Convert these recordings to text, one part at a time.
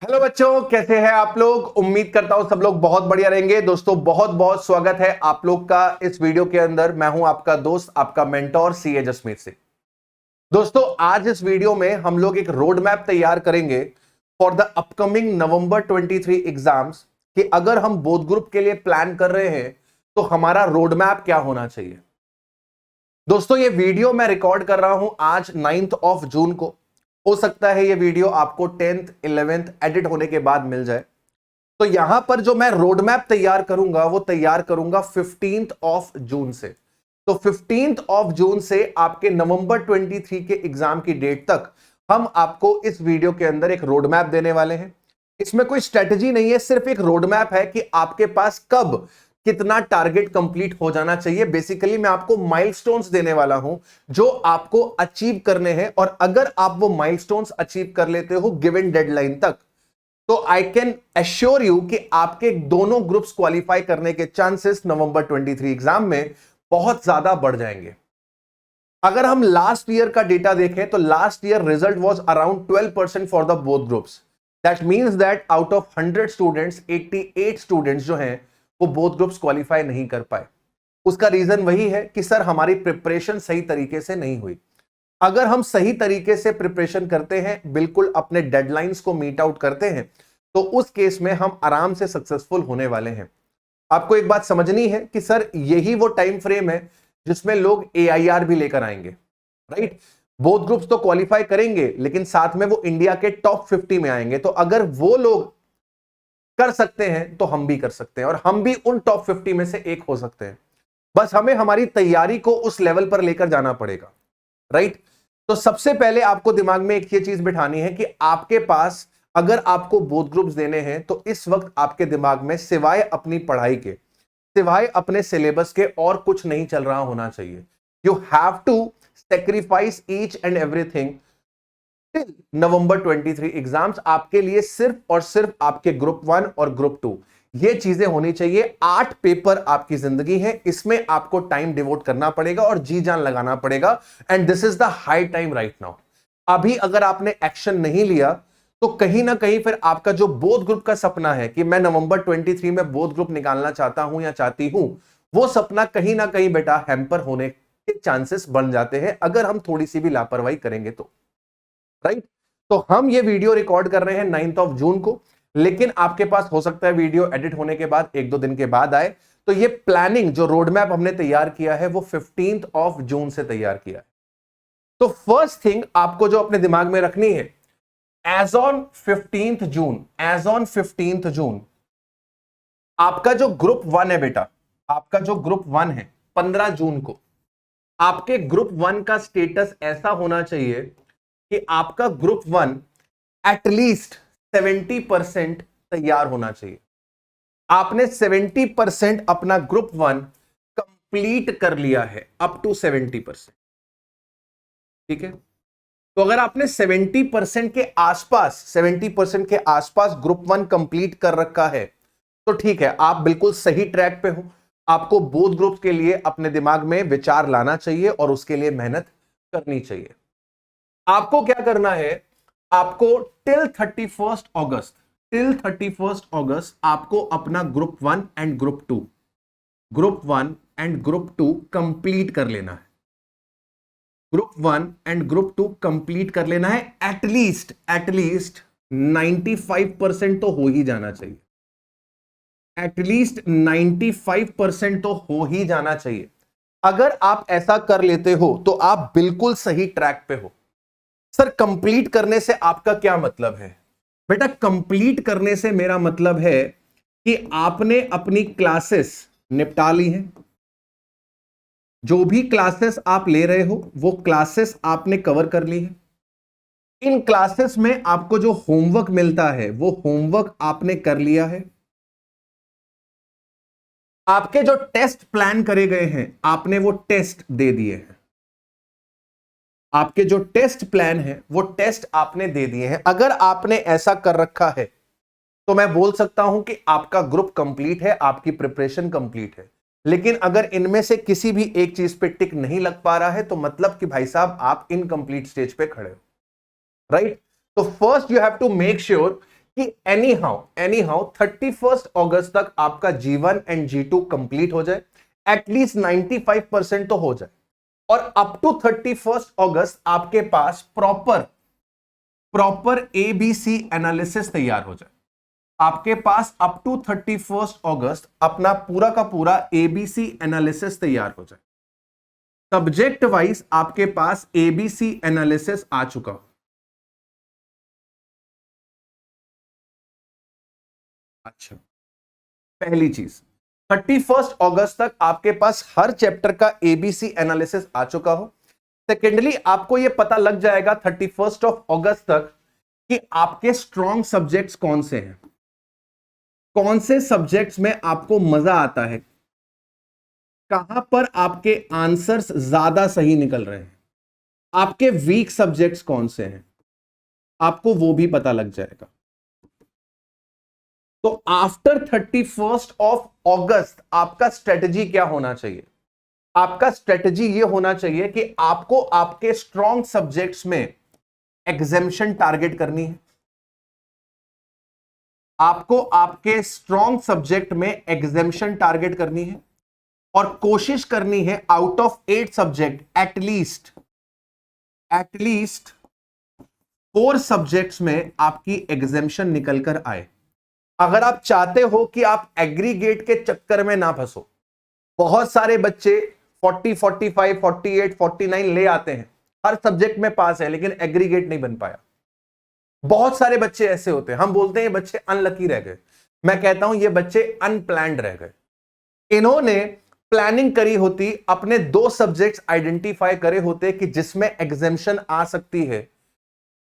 Hello बच्चों, कैसे हैं आप लोग। उम्मीद करता हूं सब लोग बहुत बढ़िया रहेंगे। दोस्तों बहुत बहुत स्वागत है आप लोग का इस वीडियो के अंदर। मैं हूं आपका दोस्त, आपका मेंटोर सीए जसमीत सिंह। दोस्तों आज इस वीडियो में हम लोग एक रोड मैप तैयार करेंगे for the upcoming November 23 exams कि अगर हम बोथ ग्रुप के लिए प्लान कर रहे हैं तो हमारा रोड मैप क्या होना चाहिए। दोस्तों ये वीडियो मैं रिकॉर्ड कर रहा हूं आज 9 जून को। हो सकता है ये वीडियो आपको 10th 11th एडिट होने के बाद मिल जाए। तो यहां पर जो मैं रोड मैप तैयार करूंगा वो तैयार करूंगा 15 जून से। तो 15 जून से आपके नवंबर 23 के एग्जाम की डेट तक हम आपको इस वीडियो के अंदर एक रोड मैप देने वाले हैं। इसमें कोई स्ट्रेटजी नहीं है, सिर्फ एक रोड मैप है कि आपके पास कब कितना टारगेट कंप्लीट हो जाना चाहिए। बेसिकली मैं आपको माइलस्टोन्स देने वाला हूं जो आपको अचीव करने हैं, और अगर आप वो माइलस्टोन्स अचीव कर लेते हो गिवन डेडलाइन तक तो आई कैन एश्योर यू कि आपके दोनों ग्रुप्स क्वालिफाई करने के चांसेस नवंबर 23 एग्जाम में बहुत ज्यादा बढ़ जाएंगे। अगर हम लास्ट ईयर का डेटा देखें तो last year result was around 12% for the both groups. That means that out of 100 students 88 students जो हैं वो बोथ ग्रुप्स क्वालिफाई नहीं कर पाए। उसका रीजन वही है कि सर हमारी प्रिपरेशन सही तरीके से नहीं हुई। अगर हम सही तरीके से प्रिपरेशन करते हैं, बिल्कुल अपने डेडलाइंस को मीट आउट करते हैं, तो उस केस में हम आराम से सक्सेसफुल होने वाले हैं। आपको एक बात समझनी है कि सर यही वो टाइम फ्रेम है जिसमें लोग एआईआर भी लेकर आएंगे, राइट। बोथ ग्रुप्स तो क्वालिफाई करेंगे लेकिन साथ में वो इंडिया के टॉप 50 में आएंगे। तो अगर वो लोग कर सकते हैं तो हम भी कर सकते हैं, और हम भी उन टॉप 50 में से एक हो सकते हैं। बस हमें हमारी तैयारी को उस लेवल पर लेकर जाना पड़ेगा, राइट। तो सबसे पहले आपको दिमाग में एक ये चीज बिठानी है कि आपके पास अगर आपको बोथ ग्रुप्स देने हैं तो इस वक्त आपके दिमाग में सिवाय अपनी पढ़ाई के, सिवाय अपने सिलेबस के और कुछ नहीं चल रहा होना चाहिए। You have to sacrifice each and everything till November 23 exams. आपके लिए सिर्फ और सिर्फ आपके ग्रुप 1 और ग्रुप 2 ये चीजें होनी चाहिए। 8 पेपर आपकी जिंदगी है, इसमें आपको टाइम डिवोट करना पड़ेगा और जी जान लगाना पड़ेगा। And this is the high time right now. अभी अगर आपने एक्शन नहीं लिया तो कहीं ना कहीं फिर आपका जो बोथ ग्रुप का सपना है कि मैं नवंबर 23 में बोथ ग्रुप निकालना चाहता हूं या चाहती हूं, वो सपना कहीं ना कहीं बेटा हैम्पर होने के चांसेस बन जाते हैं अगर हम थोड़ी सी भी लापरवाही करेंगे तो, राइट। तो हम ये वीडियो रिकॉर्ड कर रहे हैं 9 जून को, लेकिन आपके पास हो सकता है वीडियो एडिट होने के बाद 1-2 दिन के बाद आए। तो ये प्लानिंग जो रोड मैप हमने तैयार किया है वो 15 जून से तैयार किया है। तो फर्स्ट थिंग आपको जो अपने दिमाग में रखनी है, एज ऑन 15 जून आपका जो ग्रुप 1 है बेटा, आपका जो ग्रुप 1 है 15 जून को आपके ग्रुप 1 का स्टेटस ऐसा होना चाहिए कि आपका ग्रुप 1 एटलीस्ट 70% तैयार होना चाहिए। आपने 70% अपना ग्रुप 1 कंप्लीट कर लिया है, अप टू 70%, ठीक है। तो अगर आपने 70% के आसपास 70% के आसपास ग्रुप 1 कंप्लीट कर रखा है तो ठीक है, आप बिल्कुल सही ट्रैक पे हो। आपको बोथ ग्रुप के लिए अपने दिमाग में विचार लाना चाहिए और उसके लिए मेहनत करनी चाहिए। आपको क्या करना है, आपको टिल 31 अगस्त आपको अपना ग्रुप 1 एंड ग्रुप 2 कंप्लीट कर लेना है। ग्रुप 1 एंड ग्रुप 2 कंप्लीट कर लेना है। एटलीस्ट 95% तो हो ही जाना चाहिए। एटलीस्ट 95% तो हो ही जाना चाहिए। अगर आप ऐसा कर लेते हो तो आप बिल्कुल सही ट्रैक पे हो। सर कंप्लीट करने से आपका क्या मतलब है? बेटा कंप्लीट करने से मेरा मतलब है कि आपने अपनी क्लासेस निपटा ली हैं। जो भी क्लासेस आप ले रहे हो वो क्लासेस आपने कवर कर ली है। इन क्लासेस में आपको जो होमवर्क मिलता है वो होमवर्क आपने कर लिया है। आपके जो टेस्ट प्लान करे गए हैं आपने वो टेस्ट दे दिए हैं। आपके जो टेस्ट प्लान है वो टेस्ट आपने दे दिए हैं। अगर आपने ऐसा कर रखा है तो मैं बोल सकता हूं कि आपका ग्रुप कंप्लीट है, आपकी प्रिपरेशन कंप्लीट है। लेकिन अगर इनमें से किसी भी एक चीज पे टिक नहीं लग पा रहा है तो मतलब कि भाई साहब आप इनकंप्लीट स्टेज पे खड़े हो, राइट। तो first you have to make sure कि एनी हाउ 31 अगस्त तक आपका G1 एंड G2 कंप्लीट हो जाए, एटलीस्ट 95% तो हो जाए, और अप टू 31 अगस्त आपके पास प्रॉपर ABC एनालिसिस तैयार हो जाए। आपके पास अप टू 31 अगस्त अपना पूरा का पूरा ABC एनालिसिस तैयार हो जाए। सब्जेक्ट वाइज आपके पास ABC एनालिसिस आ चुका हो। अच्छा, पहली चीज 31 अगस्त तक आपके पास हर चैप्टर का ABC एनालिसिस आ चुका हो। सेकेंडली, आपको यह पता लग जाएगा 31 अगस्त तक कि आपके स्ट्रॉन्ग सब्जेक्ट्स कौन से हैं, कौन से सब्जेक्ट्स में आपको मजा आता है, कहां पर आपके आंसर्स ज्यादा सही निकल रहे हैं, आपके वीक सब्जेक्ट्स कौन से हैं, आपको वो भी पता लग जाएगा। तो आफ्टर 31 अगस्त आपका स्ट्रेटजी क्या होना चाहिए? आपका स्ट्रेटजी ये होना चाहिए कि आपको आपके स्ट्रॉन्ग सब्जेक्ट्स में एग्जेम्पशन टारगेट करनी है। आपको आपके स्ट्रॉन्ग सब्जेक्ट में एग्जेम्पशन टारगेट करनी है और कोशिश करनी है out of 8 subject at least 4 subjects में आपकी एग्जेम्पशन निकल कर आए। अगर आप चाहते हो कि आप एग्रीगेट के चक्कर में ना फंसो, बहुत सारे बच्चे 40, 45, 48, 49 ले आते हैं, हर सब्जेक्ट में पास है लेकिन एग्रीगेट नहीं बन पाया। बहुत सारे बच्चे ऐसे होते हैं, हम बोलते हैं ये बच्चे अनलकी रह गए, मैं कहता हूं ये बच्चे अनप्लैंड रह गए। इन्होंने प्लानिंग करी होती, अपने 2 सब्जेक्ट्स आइडेंटिफाई करे होते कि जिसमें एग्जेम्पशन आ सकती है,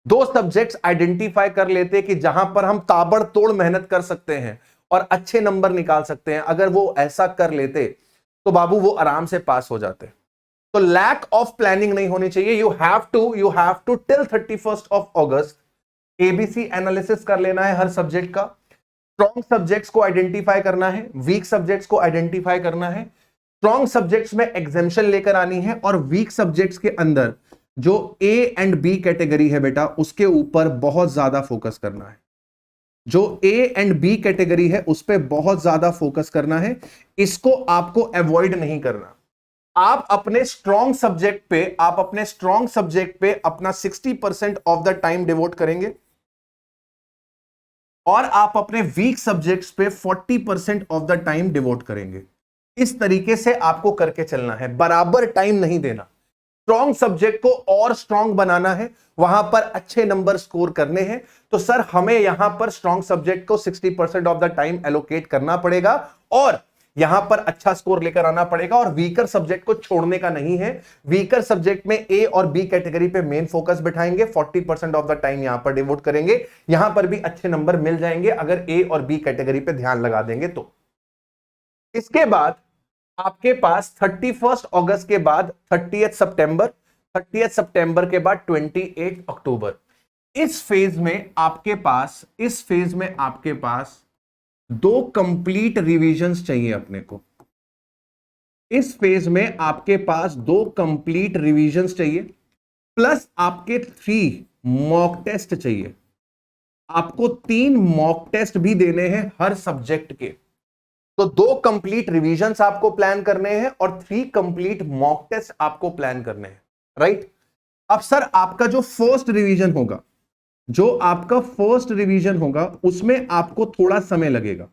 2 सब्जेक्ट्स आइडेंटिफाई कर लेते कि जहां पर हम ताबड़तोड़ मेहनत कर सकते हैं और अच्छे नंबर निकाल सकते हैं। अगर वो ऐसा कर लेते तो बाबू वो आराम से पास हो जाते। तो लैक ऑफ प्लानिंग नहीं होनी चाहिए। यू हैव टू टिल 31 अगस्त ABC एनालिसिस कर लेना है हर सब्जेक्ट का, स्ट्रॉन्ग सब्जेक्ट्स को आइडेंटिफाई करना है, वीक सब्जेक्ट्स को आइडेंटिफाई करना है, स्ट्रॉन्ग सब्जेक्ट्स में एग्जेम्पशन लेकर आनी है, और वीक सब्जेक्ट्स के अंदर जो A एंड B कैटेगरी है बेटा उसके ऊपर बहुत ज्यादा फोकस करना है। जो A एंड B कैटेगरी है उस पर बहुत ज्यादा फोकस करना है, इसको आपको अवॉइड नहीं करना। आप अपने स्ट्रॉन्ग सब्जेक्ट पे अपना 60% ऑफ द टाइम डिवोट करेंगे और आप अपने वीक सब्जेक्ट्स पे 40% ऑफ द टाइम डिवोट करेंगे। इस तरीके से आपको करके चलना है, बराबर टाइम नहीं देना। स्ट्रॉन्ग सब्जेक्ट को और स्ट्रॉन्ग बनाना है, वहां पर अच्छे नंबर स्कोर करने हैं, तो सर हमें यहां पर स्ट्रॉन्ग सब्जेक्ट को 60% ऑफ द टाइम एलोकेट करना पड़ेगा और यहां पर अच्छा स्कोर लेकर आना पड़ेगा, और वीकर सब्जेक्ट को छोड़ने का नहीं है। वीकर सब्जेक्ट में A और B कैटेगरी पे मेन फोकस बिठाएंगे, 40% ऑफ द टाइम यहां पर डिवोट करेंगे, यहां पर भी अच्छे नंबर मिल जाएंगे अगर A और B कैटेगरी पे ध्यान लगा देंगे तो। इसके बाद आपके पास 31 अगस्त के बाद 30 सितंबर, 30 सितंबर के बाद 28 अक्टूबर, इस फेज में आपके पास 2 कंप्लीट रिवीजन्स चाहिए अपने को। इस फेज में आपके पास 2 कंप्लीट रिवीजन्स चाहिए, प्लस आपके 3 मॉक टेस्ट चाहिए। आपको 3 मॉक टेस्ट भी देने हैं हर सब्जेक्ट के। तो 2 कंप्लीट रिवीजन्स आपको प्लान करने हैं और 3 कंप्लीट मॉक टेस्ट आपको प्लान करने हैं, राइट? अब सर आपका जो फर्स्ट रिवीजन होगा उसमें आपको थोड़ा समय लगेगा।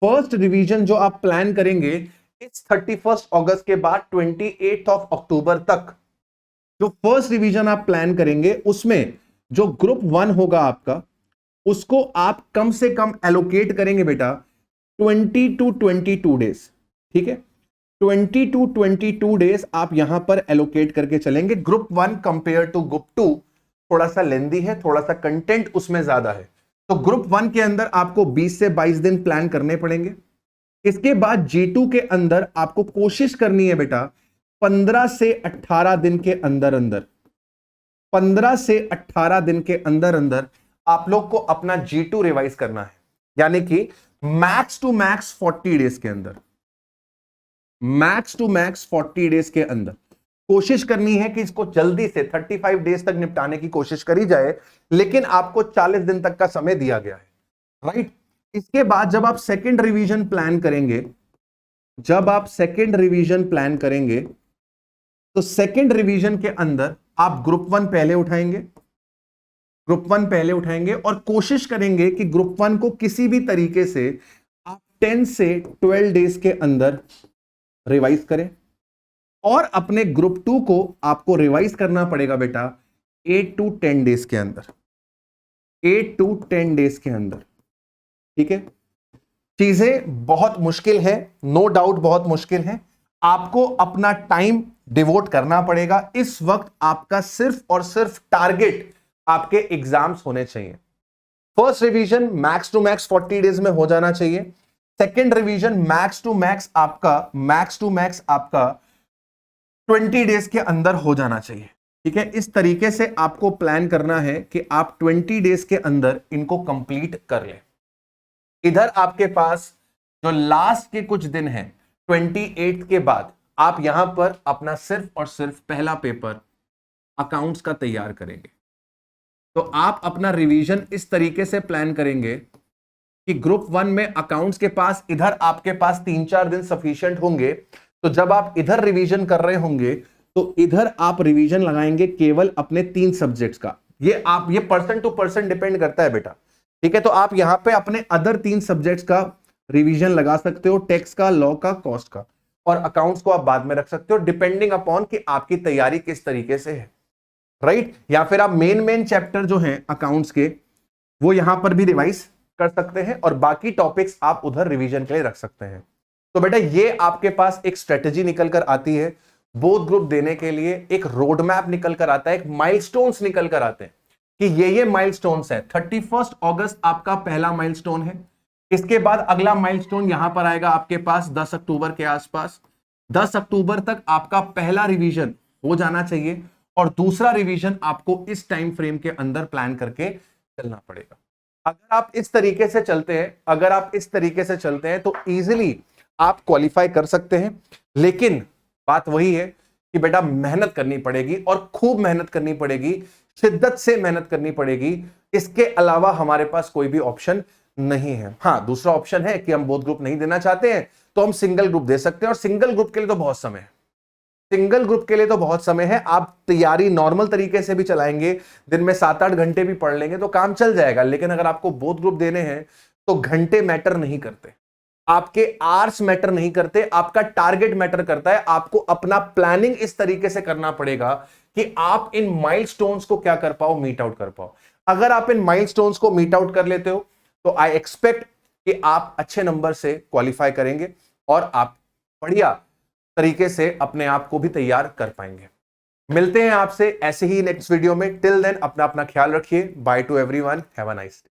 फर्स्ट रिवीजन जो आप प्लान करेंगे इस 31 अगस्त के बाद 28 अक्टूबर तक, जो फर्स्ट रिवीजन आप प्लान करेंगे उसमें जो ग्रुप 1 होगा आपका, उसको आप कम से कम एलोकेट करेंगे बेटा 20 to 22 डेज, ठीक है? 20 to 22 डेज आप यहां पर एलोकेट करके चलेंगे। ग्रुप 1 कंपेयर टू ग्रुप 2 थोड़ा सा लेंदी है, थोड़ा सा कंटेंट उसमें ज्यादा है, तो ग्रुप 1 के अंदर आपको 20 से 22 दिन प्लान करने पड़ेंगे। इसके बाद G2 के अंदर आपको कोशिश करनी है बेटा 15 से 18 दिन के अंदर अंदर 15 से 18 दिन के अंदर अंदर आप लोग को अपना G2 रिवाइज करना है, यानी कि मैक्स टू मैक्स 40 डेज के अंदर, मैक्स टू मैक्स 40 डेज के अंदर। कोशिश करनी है कि इसको जल्दी से 35 डेज तक निपटाने की कोशिश करी जाए, लेकिन आपको 40 दिन तक का समय दिया गया है, राइट। इसके बाद जब आप सेकेंड रिवीजन प्लान करेंगे, तो सेकेंड रिवीजन के अंदर आप ग्रुप 1 पहले उठाएंगे और कोशिश करेंगे कि ग्रुप 1 को किसी भी तरीके से आप 10 से 12 डेज के अंदर रिवाइज करें, और अपने ग्रुप 2 को आपको रिवाइज करना पड़ेगा बेटा 8 to 10 डेज के अंदर, ठीक है। चीजें बहुत मुश्किल है, नो डाउट बहुत मुश्किल है, आपको अपना टाइम डिवोट करना पड़ेगा। इस वक्त आपका सिर्फ और सिर्फ टारगेट आपके एग्जाम्स होने चाहिए। First revision max to max 40 days में हो जाना चाहिए। Second revision max to max आपका 20 डेज के अंदर हो जाना चाहिए, ठीक है। इस तरीके से आपको प्लान करना है कि आप 20 डेज के अंदर इनको कंप्लीट कर लें। इधर आपके पास जो लास्ट के कुछ दिन हैं 28 के बाद, आप यहां पर अपना सिर्फ और सिर्फ पहला पेपर अकाउंट्स का तैयार करेंगे। तो आप अपना रिवीजन इस तरीके से प्लान करेंगे कि ग्रुप 1 में अकाउंट्स के पास इधर आपके पास 3-4 दिन सफिशिएंट होंगे। तो जब आप इधर रिवीजन कर रहे होंगे तो इधर आप रिवीजन लगाएंगे केवल अपने 3 सब्जेक्ट्स का। ये पर्सन टू पर्सन डिपेंड करता है बेटा, ठीक है। तो आप यहां पे अपने अदर 3 सब्जेक्ट्स का रिवीजन लगा सकते हो, टैक्स का, लॉ का, कॉस्ट का, और अकाउंट्स को आप बाद में रख सकते हो डिपेंडिंग अपॉन कि आपकी तैयारी किस तरीके से है, राइट। या फिर आप मेन चैप्टर जो हैं अकाउंट्स के वो यहां पर भी रिवाइज कर सकते हैं और बाकी टॉपिक्स आप उधर रिवीजन के लिए रख सकते हैं। तो बेटा ये आपके पास एक स्ट्रेटेजी निकल कर आती है, बोथ ग्रुप देने के लिए एक रोड मैप निकल कर आता है, एक माइलस्टोन्स निकल कर आते हैं कि ये माइलस्टोन्स है। 31 अगस्त आपका पहला माइलस्टोन है। इसके बाद अगला माइलस्टोन यहां पर आएगा आपके पास 10 अक्टूबर के आसपास। 10 अक्टूबर तक आपका पहला रिवीजन हो जाना चाहिए और दूसरा रिवीजन आपको इस टाइम फ्रेम के अंदर प्लान करके चलना पड़ेगा। अगर आप इस तरीके से चलते हैं तो इजीली आप क्वालिफाई कर सकते हैं। लेकिन बात वही है कि बेटा मेहनत करनी पड़ेगी और खूब मेहनत करनी पड़ेगी, शिद्दत से मेहनत करनी पड़ेगी। इसके अलावा हमारे पास कोई भी ऑप्शन नहीं है। हाँ, दूसरा ऑप्शन है कि हम बोथ ग्रुप नहीं देना चाहते हैं तो हम सिंगल ग्रुप दे सकते हैं, और सिंगल ग्रुप के लिए तो बहुत समय है। आप तैयारी नॉर्मल तरीके से भी चलाएंगे, दिन में 7-8 घंटे भी पढ़ लेंगे तो काम चल जाएगा। लेकिन अगर आपको बोथ ग्रुप देने हैं तो घंटे मैटर नहीं करते, आपके आवर्स मैटर नहीं करते, आपका टारगेट मैटर करता है। आपको अपना प्लानिंग इस तरीके से करना पड़ेगा कि आप इन माइलस्टोन्स को क्या कर पाओ, मीट आउट कर पाओ। अगर आप इन माइलस्टोन्स को मीट आउट कर लेते हो तो आई एक्सपेक्ट कि आप अच्छे नंबर से क्वालिफाई करेंगे और आप बढ़िया तरीके से अपने आप को भी तैयार कर पाएंगे। मिलते हैं आपसे ऐसे ही नेक्स्ट वीडियो में। टिल देन अपना ख्याल रखिए। By two everyone, have a nice day.